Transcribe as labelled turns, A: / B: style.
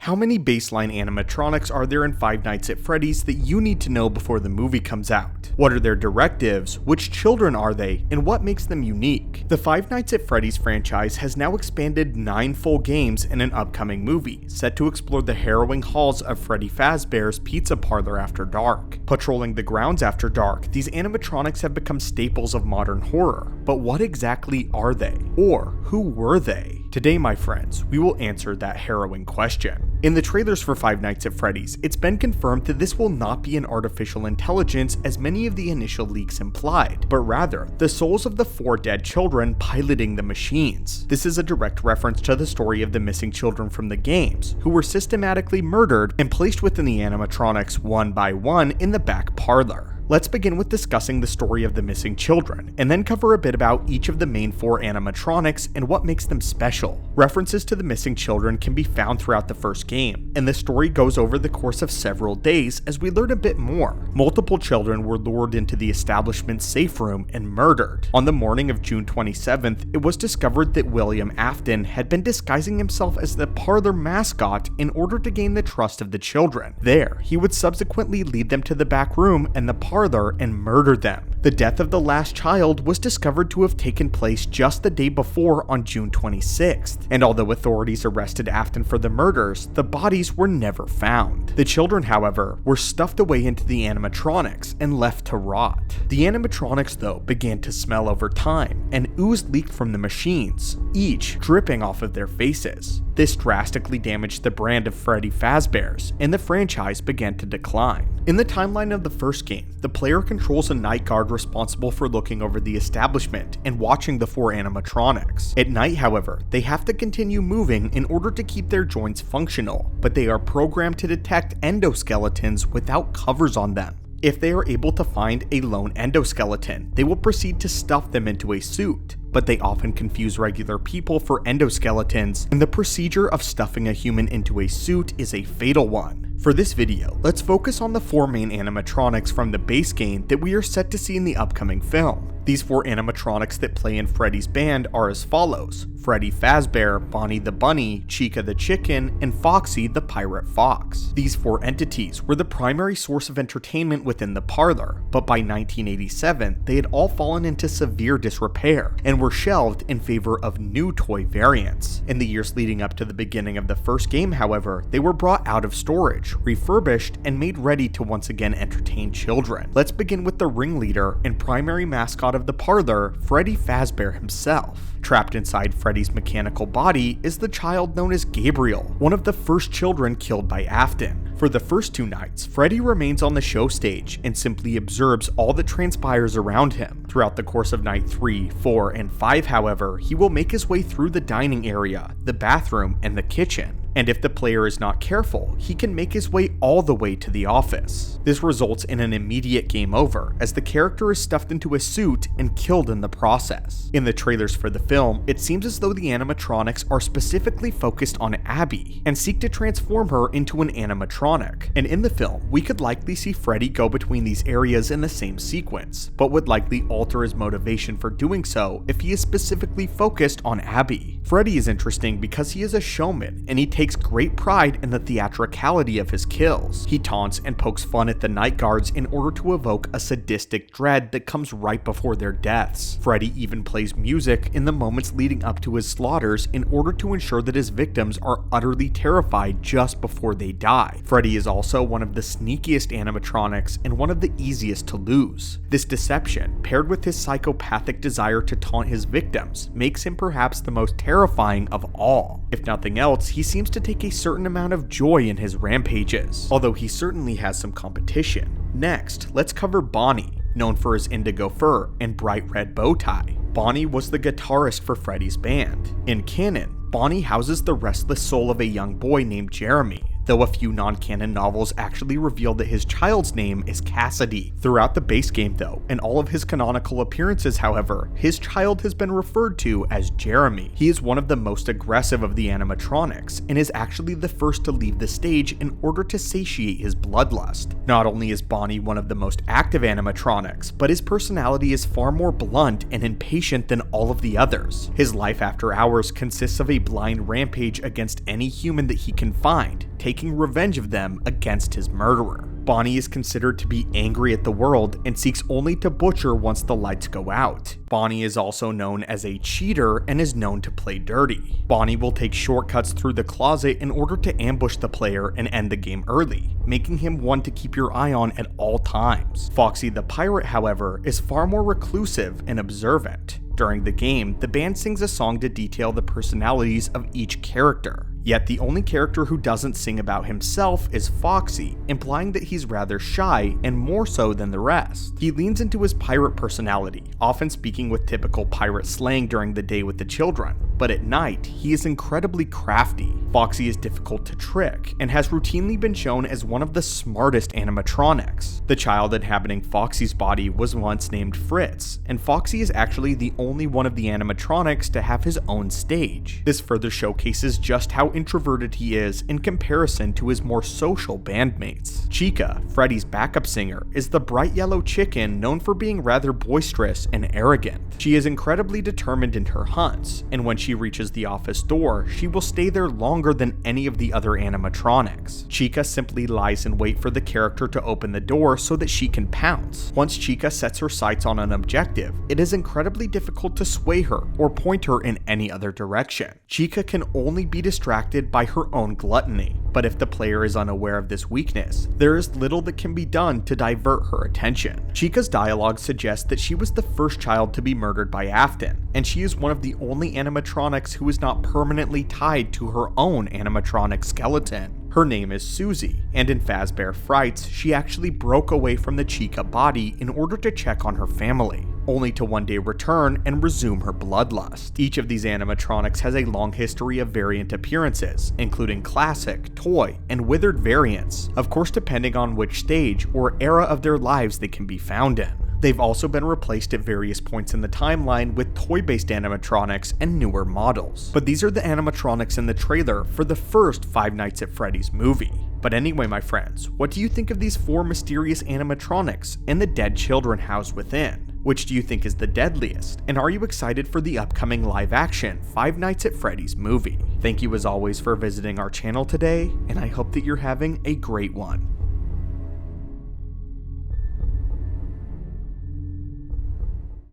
A: How many baseline animatronics are there in Five Nights at Freddy's that you need to know before the movie comes out? What are their directives, which children are they, and what makes them unique? The Five Nights at Freddy's franchise has now expanded 9 full games in an upcoming movie, set to explore the harrowing halls of Freddy Fazbear's Pizza Parlor after dark. Patrolling the grounds after dark, these animatronics have become staples of modern horror. But what exactly are they? Or who were they? Today, my friends, we will answer that harrowing question. In the trailers for Five Nights at Freddy's, it's been confirmed that this will not be an artificial intelligence as many of the initial leaks implied, but rather the souls of the 4 dead children piloting the machines. This is a direct reference to the story of the missing children from the games, who were systematically murdered and placed within the animatronics one by one in the back parlor. Let's begin with discussing the story of the missing children, and then cover a bit about each of the main 4 animatronics and what makes them special. References to the missing children can be found throughout the first game, and the story goes over the course of several days as we learn a bit more. Multiple children were lured into the establishment's safe room and murdered. On the morning of June 27th, it was discovered that William Afton had been disguising himself as the parlor mascot in order to gain the trust of the children. There, he would subsequently lead them to the back room and the parlor and murder them. The death of the last child was discovered to have taken place just the day before on June 26th, and although authorities arrested Afton for the murders, the bodies were never found. The children, however, were stuffed away into the animatronics and left to rot. The animatronics, though, began to smell over time, and ooze leaked from the machines, each dripping off of their faces. This drastically damaged the brand of Freddy Fazbear's, and the franchise began to decline. In the timeline of the first game, the player controls a night guard responsible for looking over the establishment and watching the 4 animatronics. At night, however, they have to continue moving in order to keep their joints functional, but they are programmed to detect endoskeletons without covers on them. If they are able to find a lone endoskeleton, they will proceed to stuff them into a suit, but they often confuse regular people for endoskeletons, and the procedure of stuffing a human into a suit is a fatal one. For this video, let's focus on the 4 main animatronics from the base game that we are set to see in the upcoming film. These 4 animatronics that play in Freddy's band are as follows: Freddy Fazbear, Bonnie the Bunny, Chica the Chicken, and Foxy the Pirate Fox. These 4 entities were the primary source of entertainment within the parlor, but by 1987, they had all fallen into severe disrepair and were shelved in favor of new toy variants. In the years leading up to the beginning of the first game, however, they were brought out of storage, refurbished, and made ready to once again entertain children. Let's begin with the ringleader and primary mascot of the parlor, Freddy Fazbear himself. Trapped inside Freddy's mechanical body is the child known as Gabriel, one of the first children killed by Afton. For the first 2 nights, Freddy remains on the show stage and simply observes all that transpires around him. Throughout the course of night 3, 4, and 5, however, he will make his way through the dining area, the bathroom, and the kitchen. And if the player is not careful, he can make his way all the way to the office. This results in an immediate game over, as the character is stuffed into a suit and killed in the process. In the trailers for the film, it seems as though the animatronics are specifically focused on Abby, and seek to transform her into an animatronic. And in the film, we could likely see Freddy go between these areas in the same sequence, but would likely alter his motivation for doing so if he is specifically focused on Abby. Freddy is interesting because he is a showman, and he takes great pride in the theatricality of his kills. He taunts and pokes fun at the night guards in order to evoke a sadistic dread that comes right before their deaths. Freddy even plays music in the moments leading up to his slaughters in order to ensure that his victims are utterly terrified just before they die. Freddy is also one of the sneakiest animatronics and one of the easiest to lose. This deception, paired with his psychopathic desire to taunt his victims, makes him perhaps the most terrifying of all. If nothing else, he seems to take a certain amount of joy in his rampages, although he certainly has some competition. Next, let's cover Bonnie, known for his indigo fur and bright red bow tie. Bonnie was the guitarist for Freddy's band. In canon, Bonnie houses the restless soul of a young boy named Jeremy, though a few non-canon novels actually reveal that his child's name is Cassidy. Throughout the base game though, and all of his canonical appearances however, his child has been referred to as Jeremy. He is one of the most aggressive of the animatronics, and is actually the first to leave the stage in order to satiate his bloodlust. Not only is Bonnie one of the most active animatronics, but his personality is far more blunt and impatient than all of the others. His life after hours consists of a blind rampage against any human that he can find, taking revenge of them against his murderer. Bonnie is considered to be angry at the world and seeks only to butcher once the lights go out. Bonnie is also known as a cheater and is known to play dirty. Bonnie will take shortcuts through the closet in order to ambush the player and end the game early, making him one to keep your eye on at all times. Foxy the pirate, however, is far more reclusive and observant. During the game, the band sings a song to detail the personalities of each character. Yet the only character who doesn't sing about himself is Foxy, implying that he's rather shy and more so than the rest. He leans into his pirate personality, often speaking with typical pirate slang during the day with the children, but at night, he is incredibly crafty. Foxy is difficult to trick and has routinely been shown as one of the smartest animatronics. The child inhabiting Foxy's body was once named Fritz, and Foxy is actually the only one of the animatronics to have his own stage. This further showcases just how introverted he is in comparison to his more social bandmates. Chica, Freddy's backup singer, is the bright yellow chicken known for being rather boisterous and arrogant. She is incredibly determined in her hunts, and when she reaches the office door, she will stay there longer than any of the other animatronics. Chica simply lies in wait for the character to open the door so that she can pounce. Once Chica sets her sights on an objective, it is incredibly difficult to sway her or point her in any other direction. Chica can only be distracted by her own gluttony, but if the player is unaware of this weakness, there is little that can be done to divert her attention. Chica's dialogue suggests that she was the first child to be murdered by Afton, and she is one of the only animatronics who is not permanently tied to her own animatronic skeleton. Her name is Susie, and in Fazbear Frights, she actually broke away from the Chica body in order to check on her family, only to one day return and resume her bloodlust. Each of these animatronics has a long history of variant appearances, including classic, toy, and withered variants, of course depending on which stage or era of their lives they can be found in. They've also been replaced at various points in the timeline with toy-based animatronics and newer models. But these are the animatronics in the trailer for the first Five Nights at Freddy's movie. But anyway, my friends, what do you think of these 4 mysterious animatronics and the dead children housed within? Which do you think is the deadliest? And are you excited for the upcoming live-action Five Nights at Freddy's movie? Thank you as always for visiting our channel today, and I hope that you're having a great one.